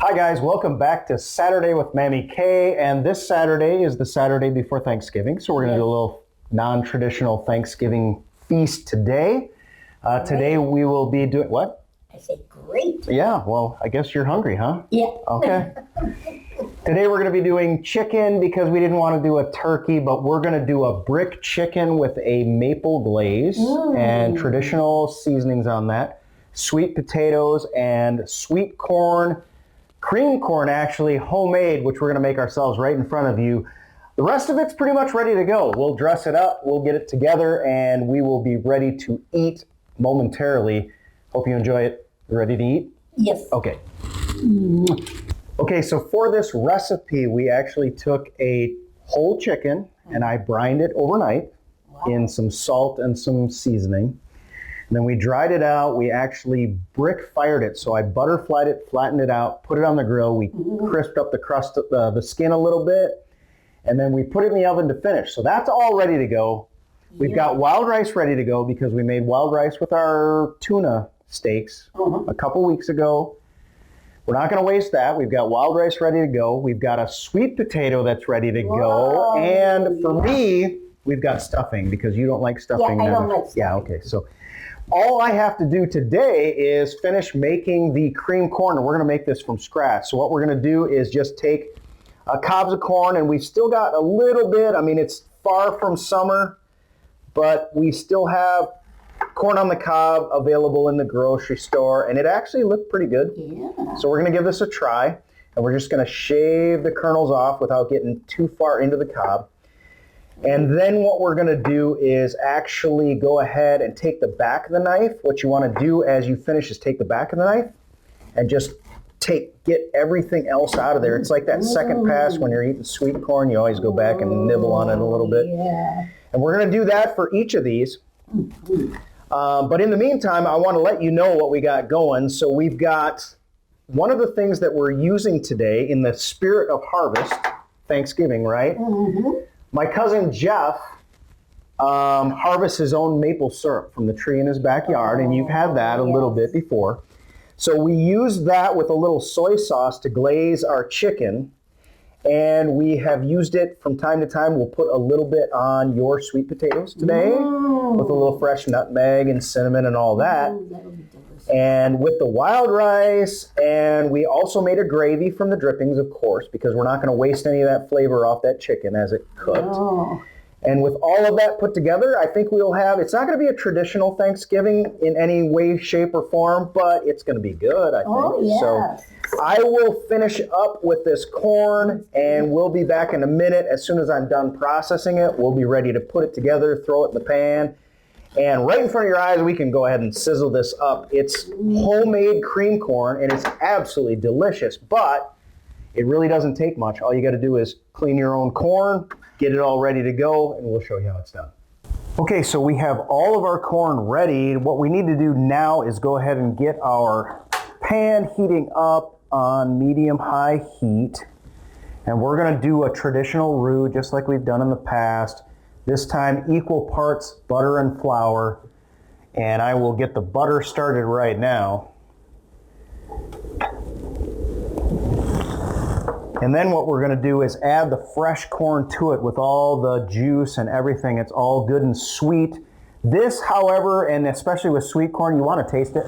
Hi guys, welcome back to Saturday with Mammie K, and this Saturday is the Saturday before Thanksgiving, so we're going to do a little non-traditional Thanksgiving feast today. Today we will be doing, what? I said great. Yeah, well, I guess you're hungry, huh? Yeah. Okay. Today we're going to be doing chicken because we didn't want to do a turkey, but we're going to do a brick chicken with a maple glaze and traditional seasonings on that. Sweet potatoes and sweet corn. Cream corn, actually, homemade, which we're going to make ourselves right in front of you. The rest of it's pretty much ready to go. We'll dress it up, we'll get it together, and we will be ready to eat momentarily. Hope you enjoy it. You ready to eat? Yes. Okay. Okay, so for this recipe, we actually took a whole chicken and I brined it overnight in some salt and some seasoning. And then we dried it out. We actually brick fired it. So I butterflied it, flattened it out, put it on the grill. We crisped up the crust, the skin a little bit, and then we put it in the oven to finish. So that's all ready to go. We've got wild rice ready to go because we made wild rice with our tuna steaks a couple weeks ago. We're not going to waste that. We've got wild rice ready to go. We've got a sweet potato that's ready to go. And for me, we've got stuffing because you don't like stuffing. Yeah, I don't like stuffing. Yeah, okay. So all I have to do today is finish making the cream corn, and we're going to make this from scratch. So what we're going to do is just take cobs of corn, and we've still got a little bit. I mean, it's far from summer, but we still have corn on the cob available in the grocery store, and it actually looked pretty good. Yeah. So we're going to give this a try, and we're just going to shave the kernels off without getting too far into the cob. And then what we're going to do is actually go ahead and take the back of the knife. What you want to do as you finish is take the back of the knife and just get everything else out of there. It's like that second pass when you're eating sweet corn. You always go back and nibble on it a little bit. Yeah. And we're going to do that for each of these. But in the meantime, I want to let you know what we got going. So we've got one of the things that we're using today in the spirit of harvest, Thanksgiving, right? My cousin Jeff harvests his own maple syrup from the tree in his backyard, and you've had that a little bit before. So we use that with a little soy sauce to glaze our chicken, and we have used it from time to time. We'll put a little bit on your sweet potatoes today with a little fresh nutmeg and cinnamon and all that. That'll be delicious. And with the wild rice, and we also made a gravy from the drippings, of course, because we're not going to waste any of that flavor off that chicken as it cooked. And with all of that put together, I think we'll have, it's not going to be a traditional Thanksgiving in any way, shape, or form, but it's going to be good, I think. So I will finish up with this corn, and we'll be back in a minute. As soon as I'm done processing it, we'll be ready to put it together, throw it in the pan. And right in front of your eyes, we can go ahead and sizzle this up. It's homemade cream corn, and it's absolutely delicious, but it really doesn't take much. All you got to do is clean your own corn, get it all ready to go, and we'll show you how it's done. Okay, so we have all of our corn ready. What we need to do now is go ahead and get our pan heating up on medium-high heat. And we're going to do a traditional roux just like we've done in the past. This time, equal parts butter and flour. And I will get the butter started right now. And then what we're going to do is add the fresh corn to it with all the juice and everything. It's all good and sweet. This, however, and especially with sweet corn, you want to taste it.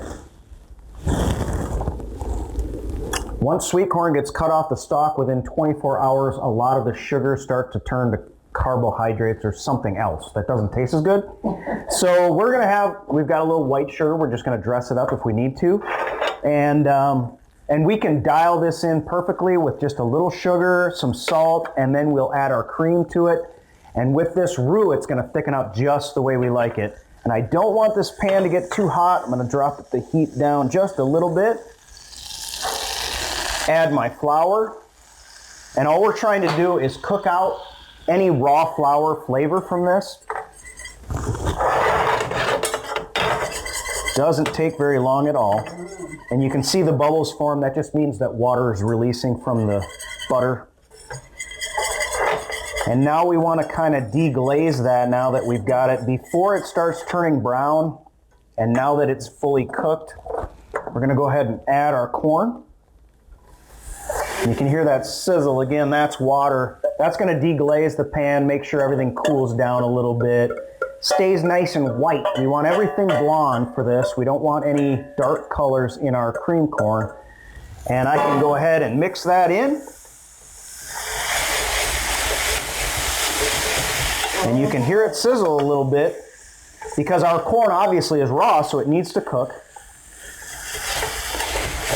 Once sweet corn gets cut off the stalk, within 24 hours, a lot of the sugars start to turn to carbohydrates or something else that doesn't taste as good. So we've got a little white sugar. We're just going to dress it up if we need to. And we can dial this in perfectly with just a little sugar, some salt, and then we'll add our cream to it. And with this roux, it's going to thicken out just the way we like it. And I don't want this pan to get too hot. I'm going to drop the heat down just a little bit. Add my flour. And all we're trying to do is cook out any raw flour flavor from this. Doesn't take very long at all. And you can see the bubbles form. That just means that water is releasing from the butter. And now we want to kind of deglaze that now that we've got it. Before it starts turning brown, and now that it's fully cooked, we're going to go ahead and add our corn. You can hear that sizzle. Again, that's water. That's going to deglaze the pan, make sure everything cools down a little bit. Stays nice and white. We want everything blonde for this. We don't want any dark colors in our cream corn. And I can go ahead and mix that in. And you can hear it sizzle a little bit because our corn obviously is raw, so it needs to cook.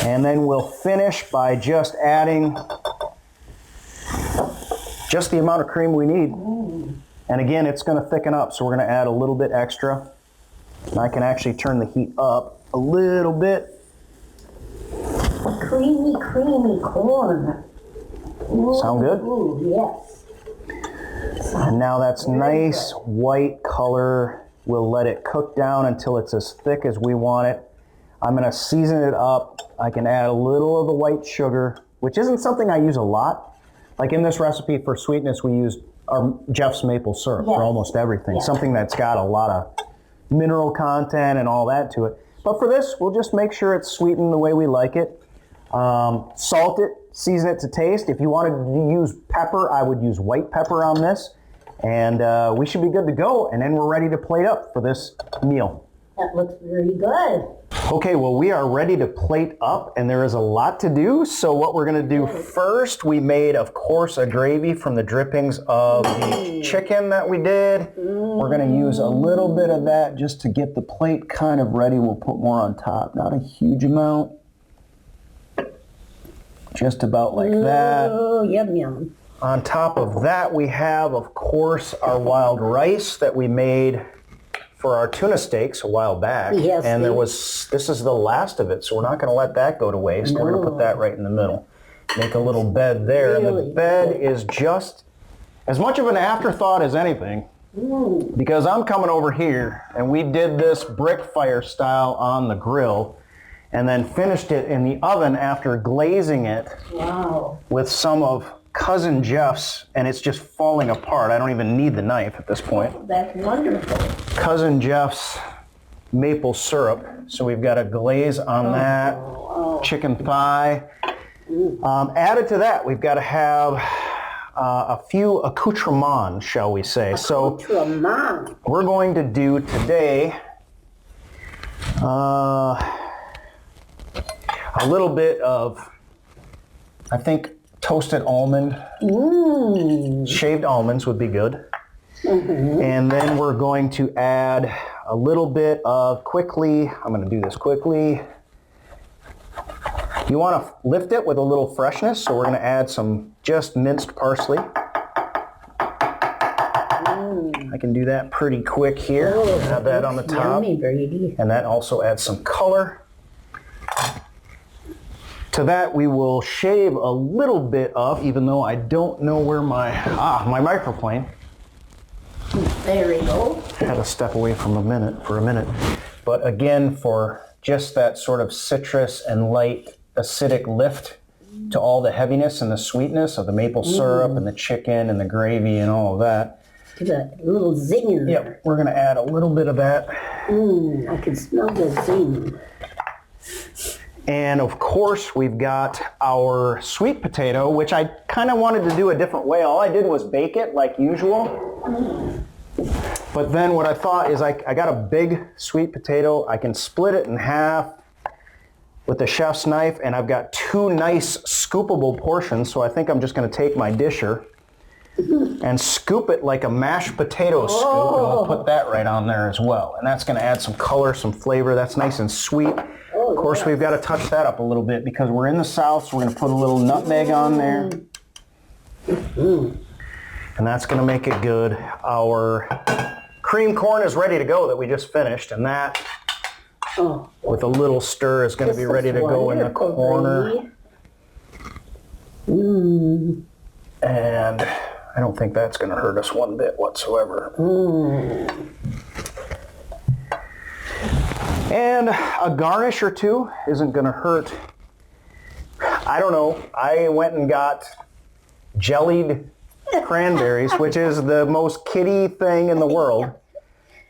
And then we'll finish by just adding just the amount of cream we need. And again, it's going to thicken up, so we're going to add a little bit extra. And I can actually turn the heat up a little bit. Creamy, creamy corn. Ooh, Sound good? Ooh, yes. And now that's nice white color. We'll let it cook down until it's as thick as we want it. I'm going to season it up. I can add a little of the white sugar, which isn't something I use a lot. Like in this recipe for sweetness, we use our Jeff's maple syrup for almost everything. Something that's got a lot of mineral content and all that to it. But for this, we'll just make sure it's sweetened the way we like it. Salt it, season it to taste. If you wanted to use pepper, I would use white pepper on this. And we should be good to go. And then we're ready to plate up for this meal. That looks very good. Okay, well, we are ready to plate up, and there is a lot to do. So what we're going to do first, we made, of course, a gravy from the drippings of the chicken that we did. We're going to use a little bit of that just to get the plate kind of ready. We'll put more on top, not a huge amount. Just about like that. Oh, yum, yum. On top of that, we have, of course, our wild rice that we made for our tuna steaks a while back. Yes, and this is the last of it, so we're not going to let that go to waste. We're going to put that right in the middle. Make a little bed there, and the bed is just as much of an afterthought as anything, because I'm coming over here, and we did this brick fire style on the grill, and then finished it in the oven after glazing it with some of Cousin Jeff's, and it's just falling apart. I don't even need the knife at this point. That's wonderful. Cousin Jeff's maple syrup. So we've got a glaze on that. Chicken thigh. Added to that, we've got to have a few accoutrements, shall we say. So we're going to do today a little bit of, I think, toasted almond. Shaved almonds would be good. And then we're going to add a little bit of I'm going to do this quickly. You want to lift it with a little freshness, so we're going to add some just minced parsley. I can do that pretty quick here. Add that on the top. And that also adds some color. To that, we will shave a little bit of, even though I don't know where my microplane. There we go. I had to step away for a minute. But again, for just that sort of citrus and light acidic lift to all the heaviness and the sweetness of the maple syrup and the chicken and the gravy and all of that. Give it a little zing in there. Yep, we're going to add a little bit of that. I can smell the zing. And of course, we've got our sweet potato, which I kind of wanted to do a different way. All I did was bake it like usual. But then what I thought is I got a big sweet potato. I can split it in half with the chef's knife, and I've got two nice scoopable portions. So I think I'm just going to take my disher and scoop it like a mashed potato scoop, and we'll put that right on there as well. And that's going to add some color, some flavor. That's nice and sweet. Of course, we've got to touch that up a little bit because we're in the South, so we're going to put a little nutmeg on there. And that's going to make it good. Our cream corn is ready to go that we just finished, and that, with a little stir, is going to be ready to go in the corner. And I don't think that's going to hurt us one bit whatsoever. And a garnish or two isn't going to hurt. I don't know. I went and got jellied cranberries, which is the most kiddie thing in the world.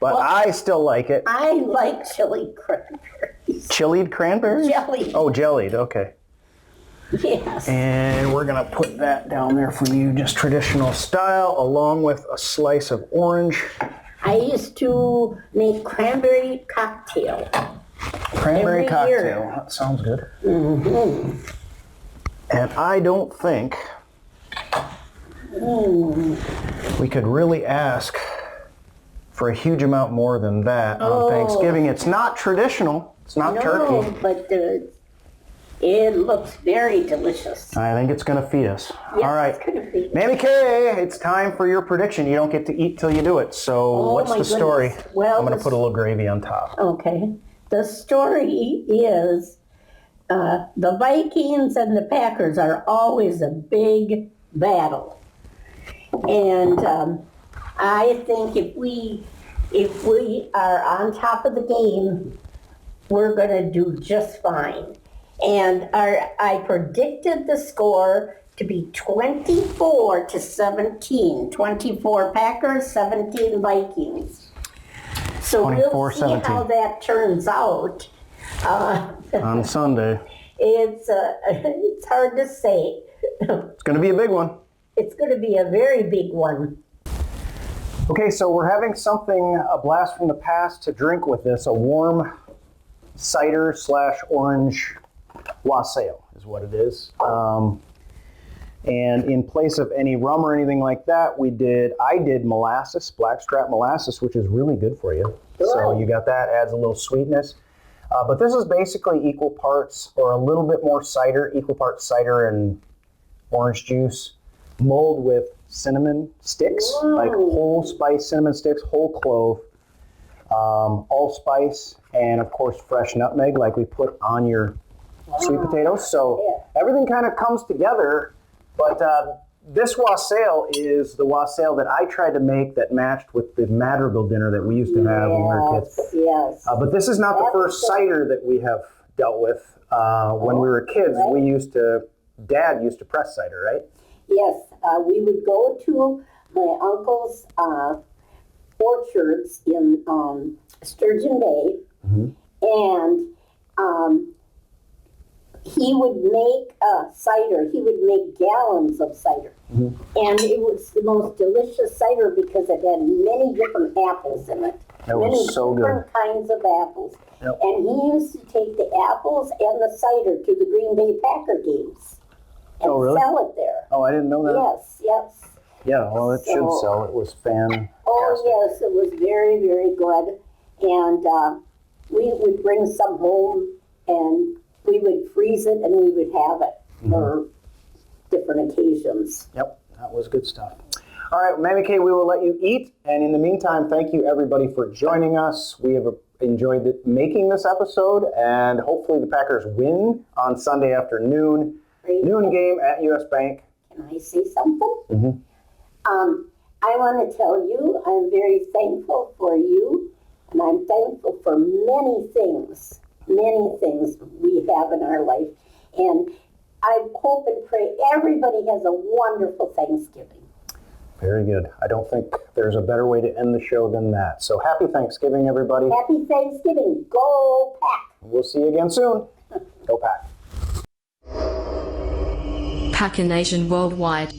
But I still like it. I like chili cranberries. Chilied cranberries? Jellied. Oh, jellied. Okay. Yes. And we're gonna put that down there for you, just traditional style, along with a slice of orange. I used to make cranberry cocktail. Cranberry Every cocktail, year. that sounds good. Mm-hmm. And I don't think we could really ask for a huge amount more than that on Thanksgiving. It's not traditional, it's not turkey. But it looks very delicious. I think it's gonna feed us. Yes, All right, it's gonna feed us. Mammie K, it's time for your prediction. You don't get to eat till you do it. So what's my the story? goodness. Well, I'm gonna put a little gravy on top. Okay. The story is the Vikings and the Packers are always a big battle. And I think if we are on top of the game, we're going to do just fine. And I predicted the score to be 24-17. 24 Packers, 17 Vikings. So we'll see how that turns out. On Sunday. It's hard to say. It's going to be a big one. It's going to be a very big one. Okay, so we're having something, a blast from the past to drink with this, a warm cider / orange wassail is what it is. And in place of any rum or anything like that, I did molasses, blackstrap molasses, which is really good for you. So you got that, adds a little sweetness. But this is basically equal parts, or a little bit more cider, equal parts cider and orange juice, mulled with cinnamon sticks, like whole spice cinnamon sticks, whole clove, allspice, and of course fresh nutmeg like we put on your sweet potatoes. So everything kind of comes together, but this wassail is the wassail that I tried to make that matched with the Madrigal dinner that we used to have when we were kids. Yes. But this is not the first cider that we have dealt with. When we were kids, Dad used to press cider, right? Yes, we would go to my uncle's orchards in Sturgeon Bay, and he would make cider. He would make gallons of cider. And it was the most delicious cider because it had many different apples in it. Many different kinds of apples. Yep. And he used to take the apples and the cider to the Green Bay Packer games and sell it there. Oh, I didn't know that. Yes. Yeah, well, it should sell. It was fantastic. Oh, yes, it was very, very good. And we would bring some home, and we would freeze it, and we would have it for different occasions. Yep, that was good stuff. All right, Mammie K, we will let you eat. And in the meantime, thank you, everybody, for joining us. We have enjoyed making this episode, and hopefully the Packers win on Sunday afternoon. Noon game at US Bank. Can I say something? I want to tell you I'm very thankful for you, and I'm thankful for many things we have in our life. And I hope and pray everybody has a wonderful Thanksgiving. Very good. I don't think there's a better way to end the show than that. So happy Thanksgiving, everybody. Happy Thanksgiving. Go Pack. We'll see you again soon. Go Pack. Packernation worldwide.